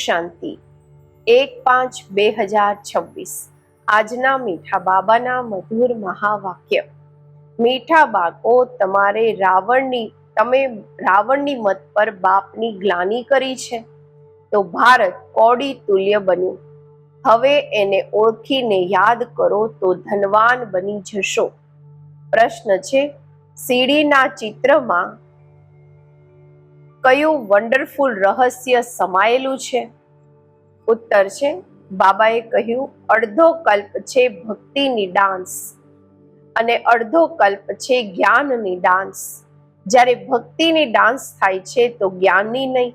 શાંતિ 1/5/2026 આજના મીઠા બાબાના મધુર મહાવાક્ય। મીઠા બાળકો, તમે રાવણની મત પર બાપની ગ્લાનિ કરી છે તો ભારત કોડી તુલ્ય બન્યું। હવે એને ઓળખીને યાદ કરો તો ધનવાન બની જશો। પ્રશ્ન છે, સીડીના ચિત્રમાં કયું વન્ડરફુલ રહસ્ય સમાયેલું છે? ઉત્તર છે, બાબાએ કહ્યું, અડધો કલ્પ છે ભક્તિની ડાન્સ અને અડધો કલ્પ છે જ્ઞાનની ડાન્સ। જ્યારે ભક્તિની ડાન્સ થાય છે તો જ્ઞાનની નહીં,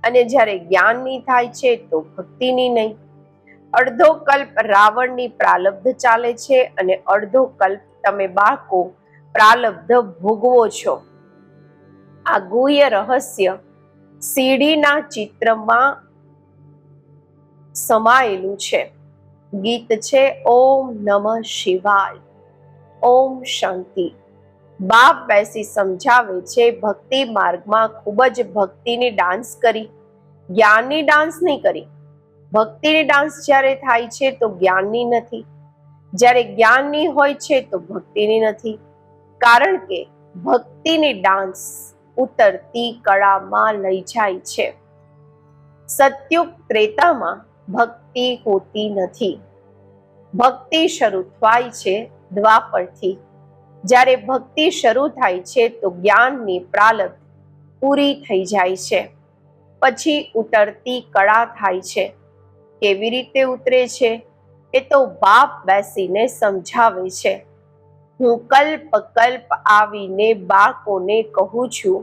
અને જ્યારે જ્ઞાનની થાય છે તો ભક્તિની નહીં। અડધો કલ્પ રાવણની પ્રાલબ્ધ ચાલે છે અને અડધો કલ્પ તમે બાળકો પ્રાલબ્ધ ભોગવો છો। આ ગુહ્ય રહસ્ય સીડીના ચિત્રમાં સમાયેલું છે। ગીત છે ઓમ નમઃ શિવાય, ઓમ શાંતિ। બાપ બેસી સમજાવે છે, ભક્તિ માર્ગમાં ખૂબ જ ભક્તિની ડાન્સ કરી, જ્ઞાનની ડાન્સ નહીં કરી। ભક્તિની ડાન્સ જ્યારે થાય છે તો જ્ઞાનની નથી, જ્યારે જ્ઞાનની હોય છે તો ભક્તિની નથી। કારણ કે ભક્તિની ડાન્સ ઉતરતી કળામાં લઈ જાય છે। સત્યુગ ત્રેતામાં ભક્તિ હોતી નથી। ભક્તિ શરૂ થાય છે દ્વાપરથી। જ્યારે ભક્તિ શરૂ થાય છે તો જ્ઞાનની પ્રાલબ્ધ પૂરી થઈ જાય છે, પછી ઉતરતી કળા થાય છે। કેવી રીતે ઉતરે છે એ તો બાપ બેસીને સમજાવે છે। હું કલ્પ કલ્પ આવીને બાળકોને કહું છું,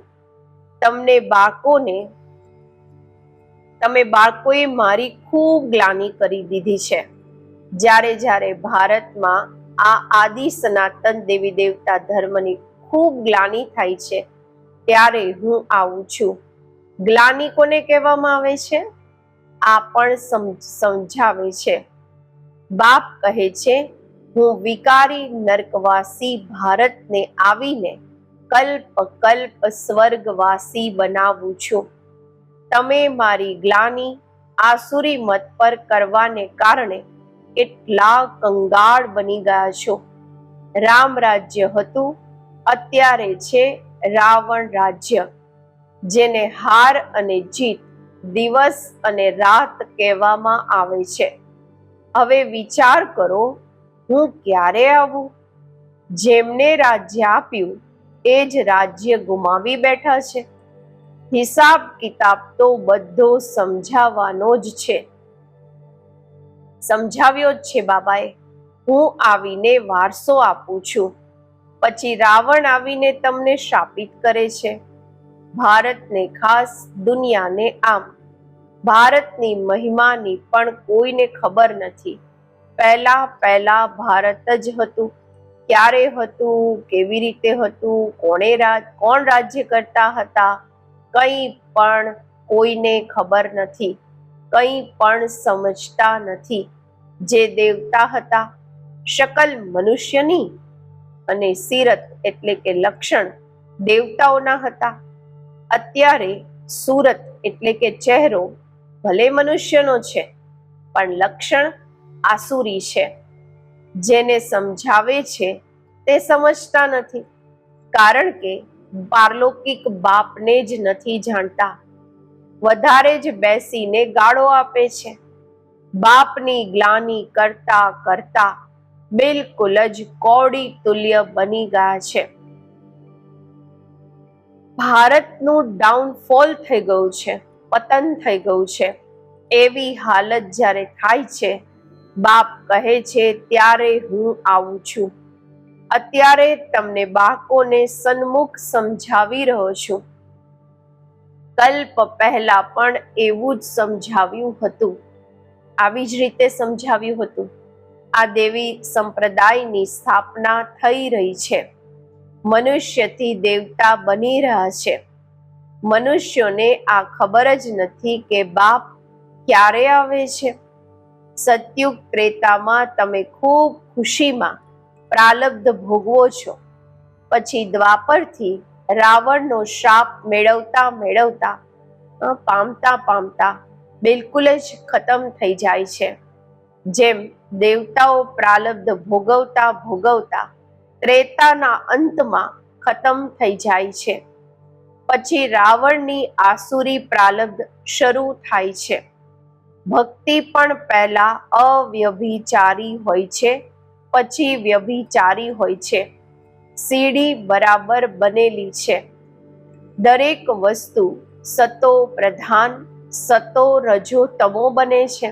તમે બાળકોએ મારી ખૂબ ગ્લાનિ કરી દીધી છે। જ્યારે જ્યારે ભારતમાં આ આદિ સનાતન દેવી દેવતા ધર્મની ખૂબ ગ્લાનિ થાય છે ત્યારે હું આવું છું। ગ્લાનિ કોને કહેવામાં આવે છે? આ પણ સમજાવે છે। બાપ કહે છે, હું વિકારી નર્કવાસી ભારતને આવીને કલ્પ કલ્પ સ્વર્ગવાસી બનાવું છું। તમે મારી ગ્લાનિ આસુરી મત પર કરવાને કારણે કેટલા કંગાળ બની ગયા છો। રામ રાજ્ય હતું, અત્યારે છે રાવણ રાજ્ય, જેને હાર અને જીત, દિવસ અને રાત કહેવામાં આવે છે। હવે વિચાર કરો, હું ક્યારે આવું? જેમને રાજ્ય આપ્યું એ જ રાજ્ય ગુમાવી બેઠા છે। હિસાબ કિતાબ તો બધો સમજાવવાનો જ છે, સમજાવ્યો જ છે બાબાએ। હું આવીને વારસો આપું છું, પછી રાવણ આવીને તમને શાપિત કરે છે। ભારતને ખાસ, દુનિયાને આમ। ભારતની મહિમાની પણ કોઈને ખબર નથી। પહેલા ભારત જ હતું। ક્યારે હતું, કેવી રીતે હતું, કોણ રાજ્ય કરતા હતા, કંઈ પણ કોઈને ખબર નથી, કંઈ પણ સમજતા નથી। જે દેવતા હતા, શકલ મનુષ્યની અને સીરત એટલે કે લક્ષણ દેવતાઓના હતા। અત્યારે સુરત એટલે કે ચહેરો ભલે મનુષ્યનો છે પણ લક્ષણ આસુરી છે। જેને સમજાવે છે તે સમજતા નથી, કારણ કે પારલૌકિક બાપને જ નથી જાણતા। વધારે જ બેસીને ગાળો આપે છે। બાપની ગ્લાનિ કરતા કરતા બિલકુલ જ કોડી તુલ્ય બની ગયા છે। ભારતનું ડાઉનફોલ થઈ ગયું છે, પતન થઈ ગયું છે। એવી હાલત જ્યારે થાય છે, બાપ કહે છે ત્યારે હું આવું છું। અત્યારે તમને બાળકોને સન્મુખ સમજાવી રહ્યો છું। કલ્પ પહેલા પણ એવું જ સમજાવ્યું હતું, આવી જ રીતે સમજાવ્યું હતું। આ દેવી સંપ્રદાયની સ્થાપના થઈ રહી છે। મનુષ્યથી દેવતા બની રહ્યા છે। મનુષ્યોને આ ખબર જ નથી કે બાપ ક્યારે આવે છે। સત્યુગ ત્રેતામાં તમે ખૂબ ખુશીમાં પ્રાલબ્ધ ભોગવો છો, પછી દ્વાપરથી રાવણનો શાપ પામતા બિલકુલ જ ખતમ થઈ જાય છે. જેમ દેવતાઓ પ્રારબ્ધ ભોગવતા ભોગવતા ત્રેતાના અંતમાં ખતમ થઈ જાય છે. પછી રાવણની આસુરી પ્રારબ્ધ શરૂ થાય છે. ભક્તિ પણ પહેલા અવ્યભિચારી હોય છે, પછી વ્યભિચારી હોય છે. સીડી બરાબર બનેલી છે. દરેક વસ્તુ સતો પ્રધાન, સતો રજો તમો બને છે.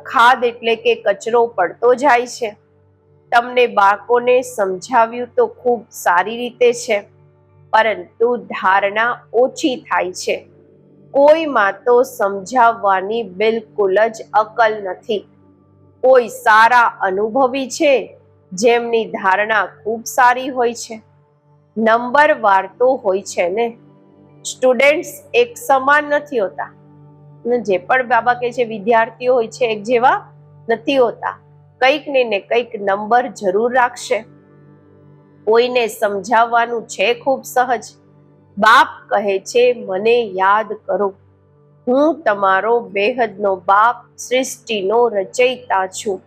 ખાદ એટલે કે કચરો પડતો જાય છે. તમને બાળકોને સમજાવ્યું તો ખૂબ સારી રીતે છે, પરંતુ ધારણા ઓછી થાય છે. કોઈમાં તો સમજાવવાની બિલકુલ જ અકલ નથી. કોઈ સારા અનુભવી છે જેમની ધારણા ખૂબ સારી હોય છે. નંબરવાર તો હોય છે ને. સ્ટુડન્ટ્સ એક સમાન નથી હોતા. જે પણ બાબા કહે છે વિદ્યાર્થીઓ હોય છે એક જેવા નથી હોતા. કંઈક ને કંઈક નંબર જરૂર રાખશે. કોઈને સમજાવવાનું છે ખૂબ સહજ. બાપ કહે છે મને યાદ કરો, હું તમારો બેહદનો બાપ, સૃષ્ટિનો રચયિતા છું.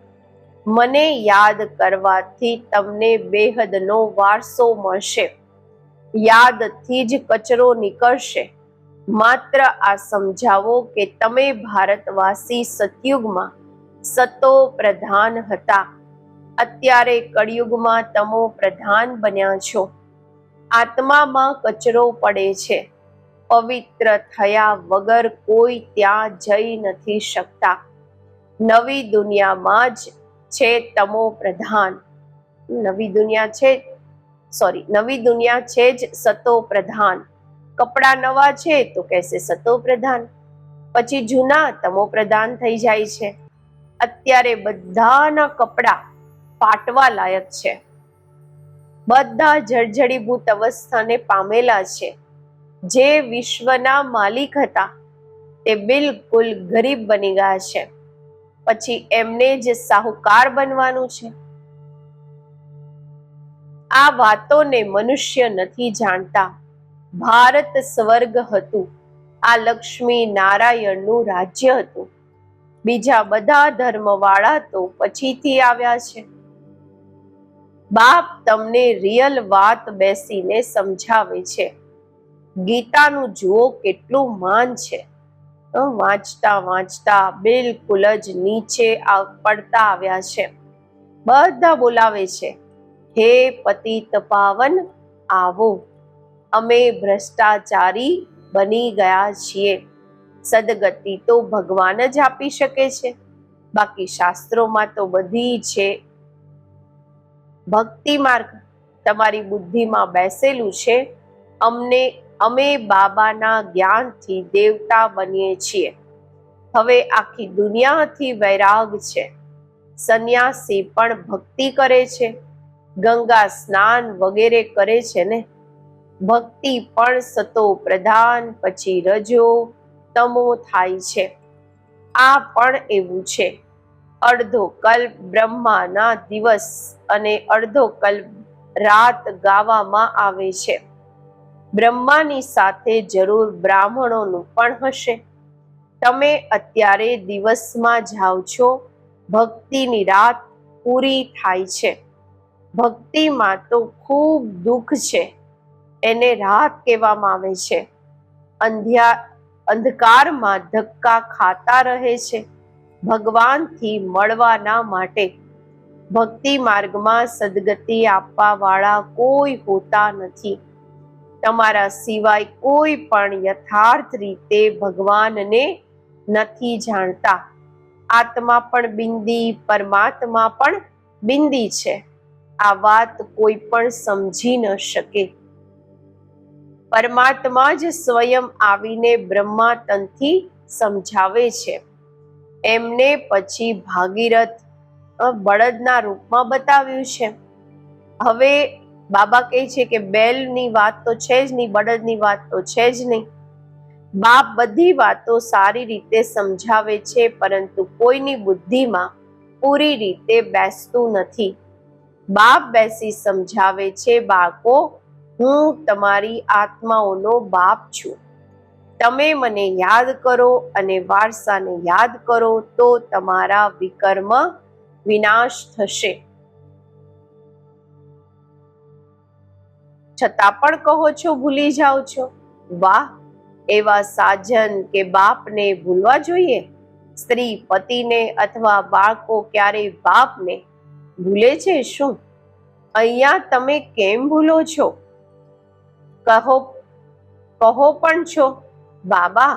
મને યાદ કરવાથી તમને બેહદનો વારસો મળશે. યાદથી જ કચરો નીકળશે. માત્ર આ સમજાવો કે તમે ભારતવાસી સતયુગમાં સતો પ્રધાન હતા, અત્યારે કળિયુગમાં તમો પ્રધાન બન્યા છો. આત્મામાં કચરો પડે છે. પવિત્ર થયા વગર કોઈ ત્યાં જઈ નથી શકતા. નવી દુનિયામાં જ છે તમો પ્રધાન. નવી દુનિયા છે જ સતો પ્રધાન. કપડા નવા છે તો કહેશે સતો પ્રધાન, પછી જૂના તમો પ્રધાન થઈ જાય છે. અત્યારે બધાના કપડા ફાટવા લાયક છે. બધા જર્જરીભૂત અવસ્થાને પામેલા છે. જે વિશ્વના માલિક હતા તે બિલકુલ ગરીબ બની ગયા છે. પછી એમને જ સાહુકાર બનવાનું છે. આ વાતોને મનુષ્ય નથી જાણતા. ભારત સ્વર્ગ હતું. આ લક્ષ્મી નારાયણનું રાજ્ય હતું. બીજા બધા ધર્મવાળા તો પછીથી આવ્યા છે. બાપ તમને રિયલ વાત બેસીને સમજાવે છે. ગીતાનું જુઓ કેટલું માન છે. વાંચતા વાંચતા બિલકુલ જ નીચે પડતા આવ્યા છે. બધા બોલાવે છે, હે પતિત પાવન આવો, અમે ભ્રષ્ટાચારી બની ગયા છીએ. સદગતિ તો ભગવાન જ આપી શકે છે. બાકી શાસ્ત્રોમાં તો બધી છે. ભક્તિ માર્ગ તમારી બુદ્ધિમાં બેસેલું છે. અમે બાબાના જ્ઞાનથી દેવતા બનીએ છીએ. હવે આખી દુનિયાથી વૈરાગ છે. સંન્યાસી પણ ભક્તિ કરે છે, ગંગા સ્નાન વગેરે કરે છે ને. ભક્તિ પણ સતો પ્રધાન, પછી રજો તમો થાય છે. આ પણ એવું છે. અડધો કલ્પ બ્રહ્માના દિવસ અને અડધો કલ્પ રાત ગાવામાં આવે છે. બ્રહ્માની સાથે જરૂર બ્રાહ્મણોનું પણ હશે. તમે અત્યારે દિવસમાં જાઓ છો, ભક્તિની રાત પૂરી થાય છે. ભક્તિમાં તો ખૂબ દુઃખ છે, એને રાત કહેવામાં આવે છે. અંધકારમાં ધક્કા ખાતા રહે છે ભગવાનથી મળવાના માટે. ભક્તિ માર્ગમાં સદગતિ આપવા વાળા કોઈ હોતા નથી. તમારા સિવાય કોઈ પણ યથાર્થ રીતે ભગવાનને નથી જાણતા. આત્મા પણ બિંદી, પરમાત્મા પણ બિંદી છે. આ વાત કોઈ પણ સમજી ન શકે. પરમાત્મા જ સ્વયં આવીને બ્રહ્મા તનથી સમજાવે છે. એમને પછી ભાગીરથ બળદના રૂપમાં બતાવ્યું છે. હવે બાબા કહે છે કે બેલની વાત તો છે જ નહીં, બળદની વાત તો છે જ નહીં. બાપ બધી વાતો સારી રીતે સમજાવે છે, પરંતુ કોઈની બુદ્ધિમાં પૂરી રીતે બેસતું નથી. બાપ બેસી સમજાવે છે, બાળકો, હું તમારી આત્માઓનો બાપ છું. તમે મને યાદ કરો અને વારસાને યાદ કરો તો તમારા વિકર્મ વિનાશ થશે. છતાં પણ કહો છો ભૂલી જાઓ છો. વાહ, એવા સાજન કે બાપને ભૂલવા જોઈએ? સ્ત્રી પતિને અથવા બાળકો ક્યારેય બાપને ભૂલે છે શું? અહીંયા તમે કેમ ભૂલો છો? કહો પણ છો, બાબા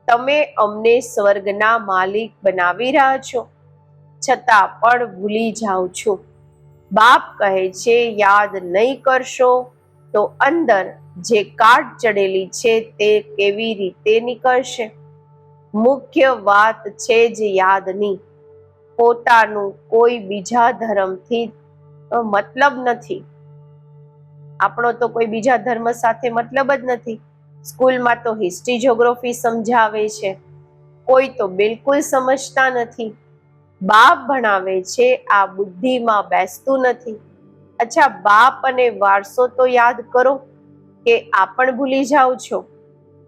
તમે અમને સ્વર્ગના માલિક બનાવી રહ્યા છો, છતાં પણ ભૂલી જાઓ છો. બાપ કહે છે યાદ નહીં કરશો તો અંદર જે કાટ ચડેલી છે તે કેવી રીતે નીકળશે? મુખ્ય વાત છે જ યાદની. પોતાનું કોઈ બીજા ધર્મથી મતલબ નથી. આપણો તો કોઈ બીજા ધર્મ સાથે મતલબ જ નથી. સ્કૂલમાં તો હિસ્ટ્રી જ્યોગ્રાફી સમજાવે છે, કોઈ તો બિલકુલ સમજતા નથી. બાપ ભણાવે છે, આ બુદ્ધિમાં બેસતું નથી. અચ્છા, બાપ અને વારસો તો યાદ કરો, કે આ પણ ભૂલી જાઓ છો?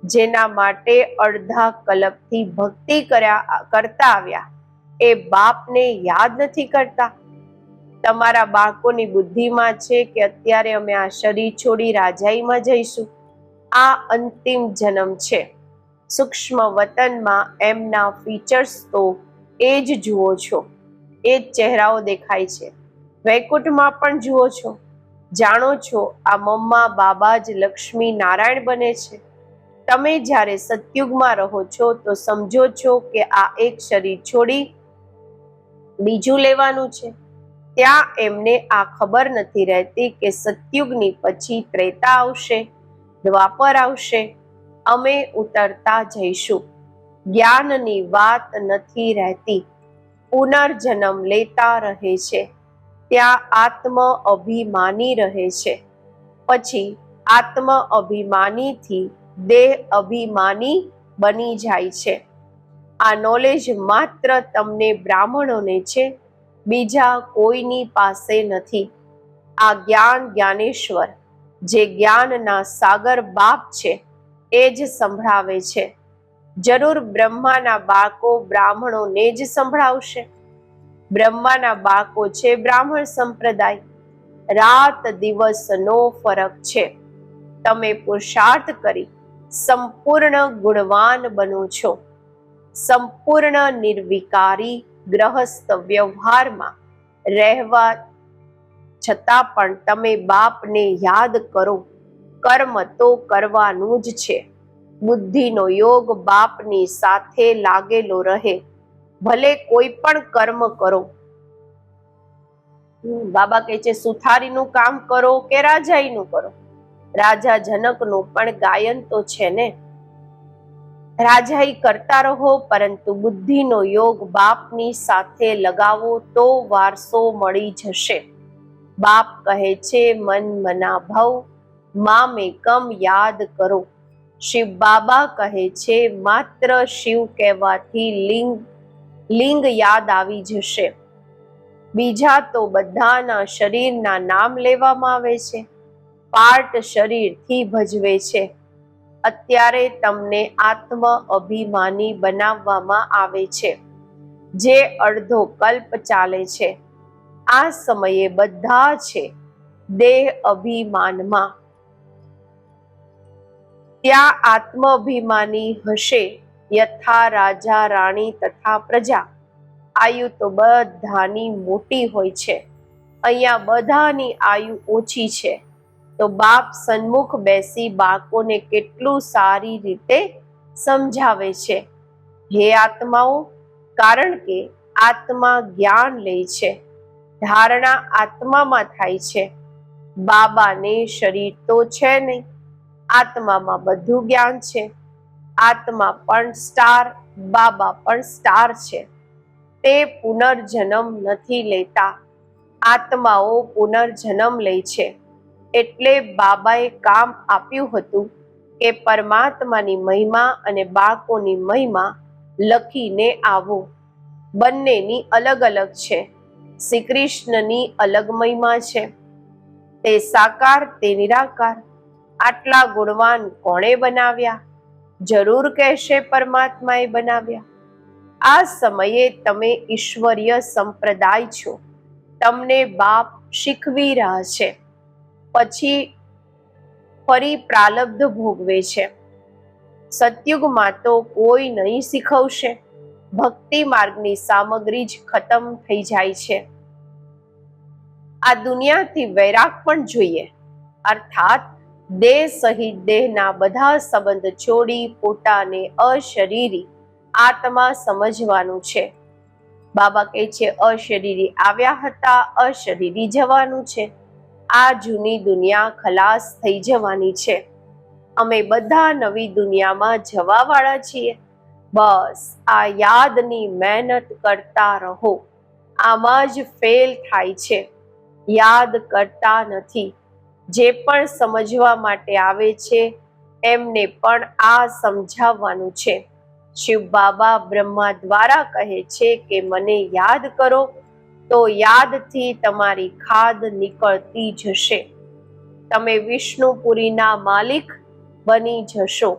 જેના માટે અડધા કલ્પથી ભક્તિ કરતા આવ્યા એ બાપને યાદ નથી કરતા. તમારા બાળકોની બુદ્ધિમાં છે કે અત્યારે અમે આ શરીર છોડી રાજાઈમાં જઈશું. આ અંતિમ જન્મ છે. સૂક્ષ્મ વતનમાં એમના ફીચર્સ તો એ જ જુઓ છો, એ જ ચહેરાઓ દેખાય છે. વૈકુંઠમાં પણ જુઓ છો. જાણો છો આ મમ્મા બાબા જ લક્ષ્મી નારાયણ બને છે. તમે જ્યારે સતયુગમાં રહો છો તો સમજો છો કે આ એક શરીર છોડી બીજું લેવાનું છે. ત્યાં એમને આ ખબર નથી રહેતી કે સતયુગની પછી ત્રેતા આવશે, દ્વાપર આવશે, અમે ઉતરતા જઈશું. જ્ઞાનની વાત નથી રહેતી, પુનર્જન્મ લેતા રહે છે. ત્યાં આત્મ અભિમાની રહે છે. પછી આત્મ અભિમાનીથી દેહ અભિમાની બની જાય છે. આ નોલેજ માત્ર તમને બ્રાહ્મણોને છે, બીજા કોઈની પાસે નથી. આ જ્ઞાન જ્ઞાનેશ્વર, જે જ્ઞાનના સાગર બાપ છે, એ જ સંભળાવે છે. જરૂર બ્રહ્માના બાળકો બ્રાહ્મણોને જ સંભળાવશે. બ્રહ્માના બાળકો છે બ્રાહ્મણ સંપ્રદાય. રાત દિવસનો ફરક છે. તમે પુરુષાર્થ કરી સંપૂર્ણ ગુણવાન બનો છો. સંપૂર્ણ નિર્વિકારી ગ્રહસ્થ વ્યવહારમાં રહેવા છતાં પણ તમે બાપને યાદ કરો. કર્મ તો કરવાનું જ છે. બુદ્ધિનો યોગ બાપની સાથે લાગેલો રહે, ભલે કોઈ પણ કર્મ કરો. બાબા કહે છે સુથારીનું કામ કરો કે રાજાઈનું કરો. રાજા જનકનું પણ ગાયન તો છે ને. રાજાઈ કરતા રહો, પરંતુ બુદ્ધિનો યોગ બાપની સાથે લગાવો તો વારસો મળી જશે. બાપ કહે છે મન મના ભવ મામેકમ યાદ કરો. શિવ બાબા કહે છે માત્ર શિવ કહેવાથી લિંગ યાદ આવી જશે. બીજા તો બધાના શરીરના નામ લેવામાં આવે છે, પાર્ટ શરીરથી ભજવે છે. અત્યારે તમને આત્મ અભિમાની બનાવવામાં આવે છે, જે અડધો કલ્પ ચાલે છે. આ સમયે બધા છે દેહ અભિમાનમાં. ત્યાં આત્માભિમાની હશે, યથા રાજા રાણી તથા પ્રજા. આયુ તો બધાની મોટી હોય છે, અહીંયા બધાની આયુ ઓછી છે. તો બાપ સન્મુખ બેસી બાળકોને કેટલું સારી રીતે સમજાવે છે. હે આત્માઓ, કારણ કે આત્મા જ્ઞાન લે છે, ધારણા આત્મામાં થાય છે. બાબાને શરીર તો છે નહીં, આત્મામાં બધું જ્ઞાન છે. આત્મા પણ સ્ટાર, બાબા પણ સ્ટાર છે. તે પુનર્જન્મ નથી લેતા, આત્માઓ પુનર્જન્મ લે છે. એટલે બાબાએ કામ આપ્યું હતું કે પરમાત્માની મહિમા અને બાળકોની મહિમા લખીને આવો. બંનેની અલગ અલગ છે. શ્રી કૃષ્ણની અલગ મહિમા છે, તે સાકાર, તે નિરાકાર. આટલા ગુણવાન કોણે બનાવ્યા? જરૂર કહેશે પરમાત્માએ બનાવ્યા. આ સમયે તમે ઈશ્વરીય સંપ્રદાય છો, તમને બાપ શીખવી રહ્યા છે, પછી ફરી પ્રાલબ્ધ ભોગવે છે. સતયુગમાં તો કોઈ નહીં શીખવશે, ભક્તિ માર્ગની સામગ્રી જ ખતમ થઈ જાય છે. આ દુનિયાથી વૈરાગ પણ જોઈએ, અર્થાત દેહ સહિત દેહના બધા સંબંધ છોડી પોતાને અશરીરી આત્મા સમજવાનું છે. બાબા કહે છે અશરીરી આવ્યા હતા, અશરીરી જવાનું છે. આ જૂની દુનિયા ખલાસ થઈ જવાની છે. અમે બધા નવી દુનિયામાં જવા વાળા છીએ. બસ આ યાદની મહેનત કરતા રહો. આમાં જ ફેલ થાય છે, યાદ કરતા નથી. જે પણ સમજવા માટે આવે છે એમને પણ આ સમજાવવાનું છે. શિવ બાબા બ્રહ્મા દ્વારા કહે છે કે મને યાદ કરો, તો યાદથી તમારી ખાદ નીકળતી જશે. તમે વિષ્ણુપુરીના માલિક બની જશો.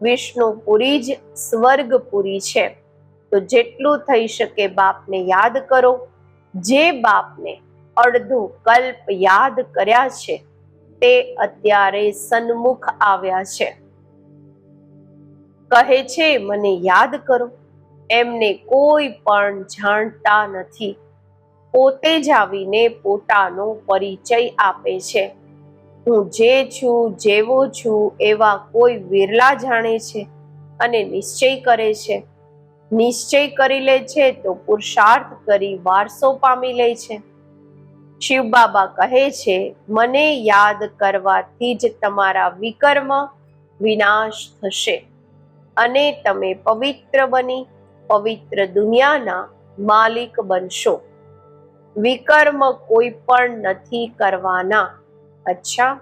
વિષ્ણુપુરી જ સ્વર્ગપુરી છે. તો જેટલું થઈ શકે બાપને યાદ કરો. જે બાપને અડધો કલ્પ યાદ કર્યા છે તે અત્યારે સન્મુખ આવ્યા છે. કહે છે મને યાદ કરો. એમને કોઈ પણ જાણતા નથી. પોતે જ આવીને પોતાનો પરિચય આપે છે. હું જે છું, જેવો છું એવા કોઈ વિરલા જાણે છે અને નિશ્ચય કરે છે. નિશ્ચય કરી લે છે તો પુરુષાર્થ કરી વારસો પામી લે છે. શિવ બાબા કહે છે મને યાદ કરવાથી જ તમારા વિકર્મ વિનાશ થશે અને તમે પવિત્ર બની પવિત્ર દુનિયાના માલિક બનશો. વિકર્મ કોઈ પણ નથી કરવાના. અચ્છા,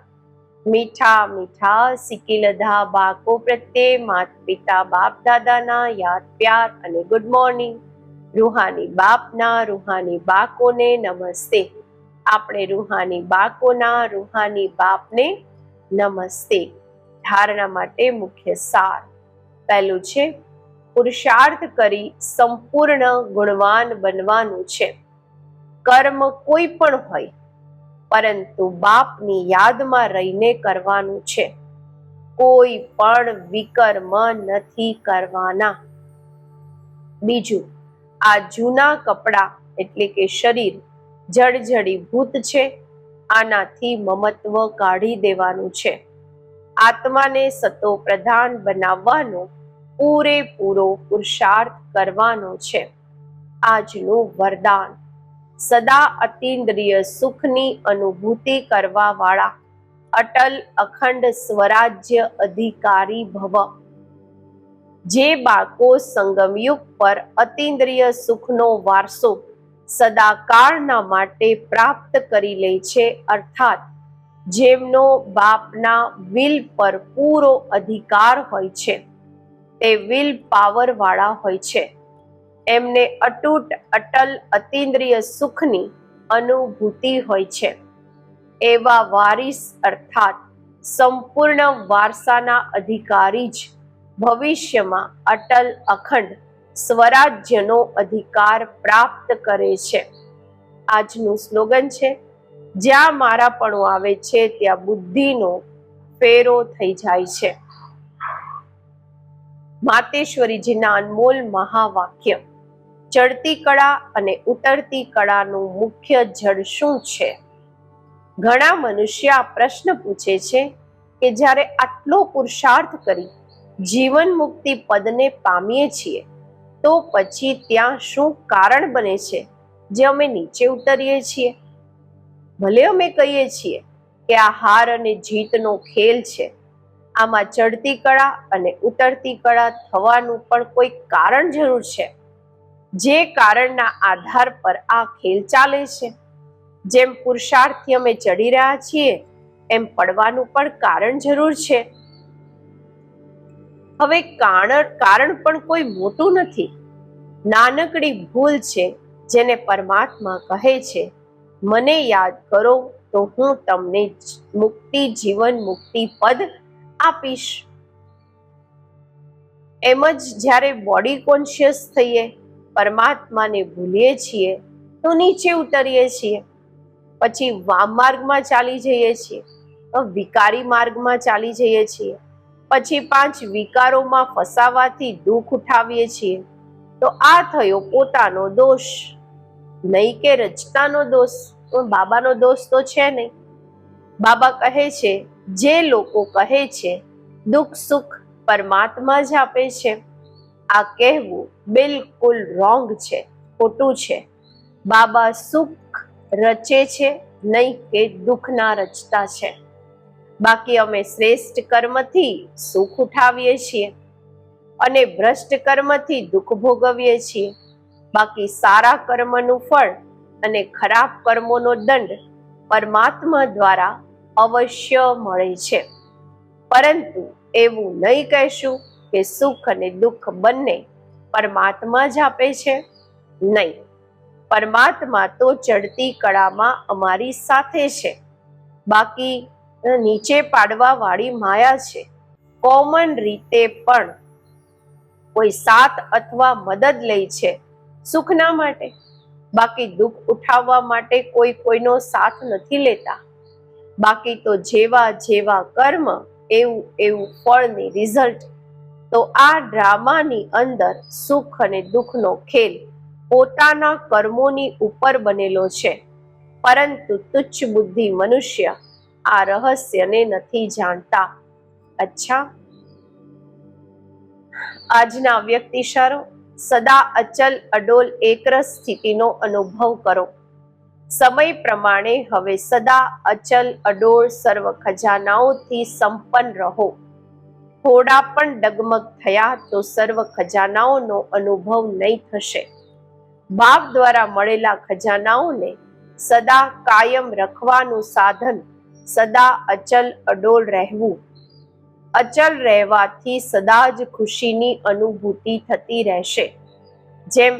મીઠા મીઠા સિકિલધા બાકો પ્રત્યે માત પિતા બાપ દાદાના યાદ પ્યાર અને ગુડ મોર્નિંગ. રૂહાની બાપના રૂહાની બાકોને નમસ્તે. આપણે રૂહાની બાકોના રૂહાની બાપને નમસ્તે. ધારણા માટે મુખ્ય સાર. પહેલું છે પુરુષાર્થ કરી સંપૂર્ણ ગુણવાન બનવાનું છે. કર્મ કોઈ પણ હોય પરંતુ બાપની યાદમાં રહીને કરવાનું છે. કોઈ પણ વિકર્મ નથી કરવાના. બીજું, આ જૂના કપડા એટલે કે શરીર જળજળીભૂત છે. આનાથી મમત્વ કાઢી દેવાનું છે. આત્માને સતો પ્રધાન બનાવવાનો પૂરેપૂરો પુરુષાર્થ કરવાનો છે. આજનું વરદાન. સદા અતીન્દ્રિય સુખની અનુભૂતિ કરવા વાળા અટલ અખંડ સ્વરાજ્ય અધિકારી ભવ. જે બાળકો સંગમયુગ પર અતીન્દ્રિય સુખનો વારસો સદાકાળના માટે પ્રાપ્ત કરી લે છે, અર્થાત જેમનો બાપના વિલ પર પૂરો અધિકાર હોય છે, તે વિલ પાવર વાળા હોય છે. એમને અતૂટ અટલ અતીન્દ્રિય સુખની અનુભૂતિ હોય છે. એવા વારિસ અર્થાત સંપૂર્ણ વારસાના અધિકારી જ ભવિષ્યમાં અટલ અખંડ સ્વરાજ્યનો અધિકાર પ્રાપ્ત કરે છે. આજનું સ્લોગન છે જ્યાં મારાપણું આવે છે ત્યાં બુદ્ધિનો ફેરો થઈ જાય છે. માતેશ્વરીજીના અનમોલ મહાવાક્ય. ચડતી કળા અને ઉતરતી કળાનું મુખ્ય જડ શું છે? ઘણા મનુષ્ય આ પ્રશ્ન પૂછે છે કે જ્યારે આટલો પુરુષાર્થ કરી જીવન મુક્તિ પદને પામીએ છીએ તો પછી ત્યાં શું કારણ બને છે જે અમે નીચે ઉતરીએ છીએ? ભલે અમે કહીએ છીએ કે આ હાર અને જીતનો ખેલ છે, આમાં ચડતી કળા અને ઉતરતી કળા થવાનું પણ કોઈ કારણ જરૂર છે. જે કારણના આધાર પર આ ખેલ ચાલે છે. જેમ પુરુષાર્થથી અમે ચડી રહ્યા છીએ એમ પડવાનું પણ કારણ જરૂર છે. હવે કારણ પણ કોઈ મોટું નથી. નાનકડી ભૂલ છે જેને પરમાત્મા કહે છે મને યાદ કરો તો હું તમને મુક્તિ જીવન મુક્તિ પદ આપીશ. એમ જ જ્યારે બોડી કોન્શિયસ થઈએ, પરમાત્માને ભૂલીએ છીએ તો નીચે ઉતરીએ છીએ, પછી વામ માર્ગમાં ચાલી જઈએ છીએ, વિકારી માર્ગમાં ચાલી જઈએ છીએ, પછી 5 વિકારોમાં ફસાવાથી દુઃખ ઉઠાવીએ છીએ. તો આ થયો પોતાનો દોષ, નહીં કે રચનાનો દોષ. બાબાનો દોષ તો છે નહીં. બાબા કહે છે જે લોકો કહે છે દુઃખ સુખ પરમાત્મા જ આપે છે, આ કહેવું બિલકુલ રોંગ છે, ખોટું છે. બાબા સુખ રચે છે, નહીં કે દુઃખના રચતા છે. બાકી અમે શ્રેષ્ઠ કર્મથી સુખ ઉઠાવીએ છીએ અને ભ્રષ્ટ કર્મથી દુઃખ ભોગવીએ છીએ. બાકી સારા કર્મનું ફળ અને ખરાબ કર્મોનો દંડ પરમાત્મા દ્વારા અવશ્ય મળે છે. પરંતુ એવું નહીં કહેશું કે સુખ અને દુઃખ બંને પરમાત્મા જ આપે છે. નહીં, પરમાત્મા તો ચડતી કળામાં અમારી સાથે છે. બાકી નીચે પાડવા વાળી માયા છે. કોમન રીતે પણ કોઈ સાથ અથવા મદદ લે છે સુખના માટે, બાકી દુઃખ ઉઠાવવા માટે કોઈ કોઈનો સાથ નથી લેતા. બાકી તો જેવા જેવા કર્મ એવું એવું ફળની રિઝલ્ટ. તો આ ડ્રામાની અંદર સુખ અને દુઃખનો ખેલ પોતાના કર્મોની ઉપર બનેલો છે. પરંતુ તુચ્છ બુદ્ધિ મનુષ્ય આ રહસ્યને નથી જાણતા. અચ્છા, આજના વ્યક્તિશારો સદા અચલ અડોલ એકરસ સ્થિતિનો અનુભવ કરો. સમય પ્રમાણે હવે સદા અચલ અડોળ સર્વ ખજાનાઓથી સંપન્ન રહો. થોડા પણ ડગમગ થયા તો સર્વ ખજાનાઓનો અનુભવ નહીં થશે. બાપ દ્વારા મળેલા ખજાનાઓને સદા કાયમ રખવાનું સાધન સદા અચલ અડોળ રહેવું. અચલ રહેવાથી સદા જ ખુશીની અનુભૂતિ થતી રહેશે. જેમ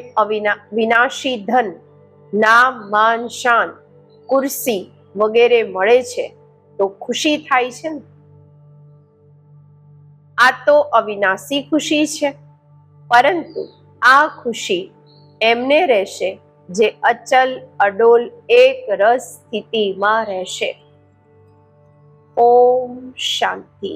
વિનાશી ધન, નામ માન શાન, કુર્સી વગેરે મળે છે તો ખુશી થાય છે ને. આ તો અવિનાશી ખુશી છે. પરંતુ આ ખુશી એમને રહેશે જે અચલ અડોલ એક રસ સ્થિતિમાં રહેશે. ઓમ શાંતિ.